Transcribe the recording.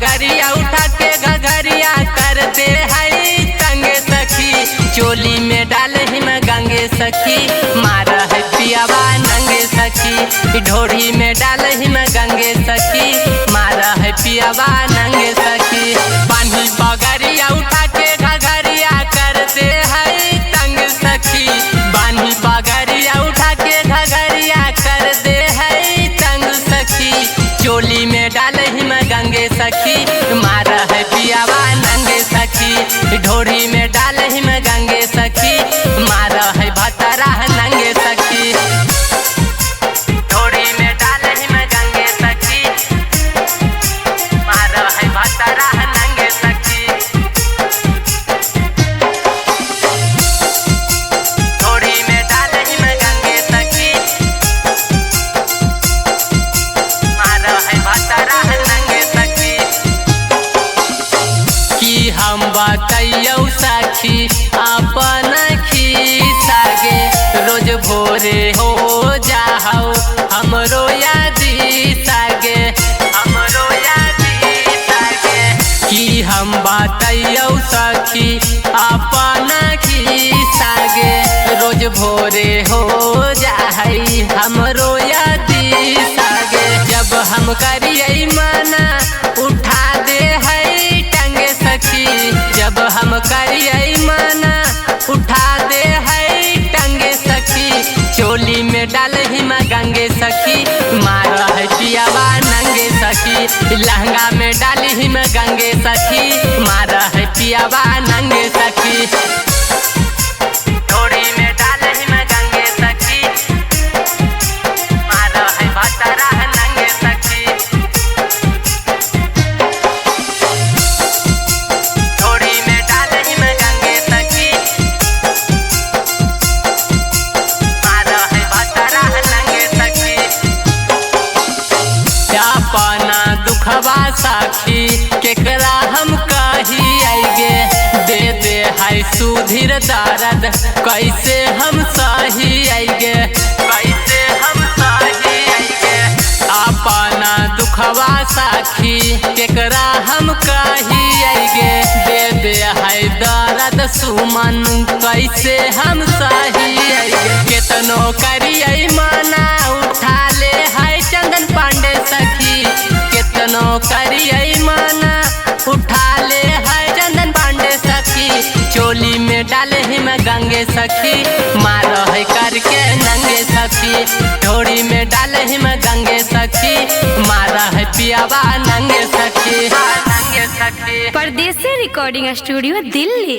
पगड़िया उठा के घघरिया करते है तंग सखी, चोली में डाले हिम गंगे सखी, मारा है पियावा नंगे सखी, ढोरी में डाले हिम गंगे सखी, मारा है पियावा नंगे सखी। बांधी पगड़िया उठा के घघरिया करते है तंग सखी, बांधी पगड़िया उठा के घघरिया करते है तंग सखी, चोली में डाले हिम गंगे सखी, मारा है पियावा नंगे सखी, ढोरी में डाले हिम गंगे सखी, मारा है भतरा नंगे सखी, ढोरी में डाले हिम गंगे सखी, मारा है भतरा नंगे सखी, ढोरी में डाले हिम गंगे सखी, मारा है भतरा नंगे सखी। कि हम बतैयौ सखी अपन खिस्सा गे, रोज भोरे हो जाओ हमरो यादी सागे, हमरो यादी सागे। कि हम बतैयौ सखी अपन खिस्सा गे, रोज भोरे हो जाई हमरो यादी सागे, जब हम करियै मना उठा दे है टंगे सखी, जब हम करियै मना उठा दे है टंगे सखी, चोली में डाले हिम गंगे सखी, मारा है पियावा नंगे सखी, लहंगा में डाली हिम गंगे सखी, मारा है पियावा नंगे सखी, ढोरी में डाले हिम गंगे सखी, मारा है भतरा नंगे सखी, ढोरी में डाले हिम गंगे सखी, मारा है भतरा नंगे सखी। अपना दुखवा साखी केकरा हम कही आइगे, दे दे है सुधीर दर्द कैसे हम सही आइगे, कैसे हम सही आइगे। अपना दुखवा साखी केकरा हम कही आइगे, दे दे है दर्द सुमन कैसे हम सही आइगे। केतनो करियै मना उठा ले है चंदन पांडे सखी, केतनो करियै मना उठा ले है चंदन पांडे सखी, चोली में डाले हिम गंगे सखी, मारो है करके नंगे सखी, ढोरी में डाले हिम गंगे सखी, मारा है पियावा नंगे सखी, नंगे सखी। परदेसी रिकॉर्डिंग स्टूडियो दिल्ली।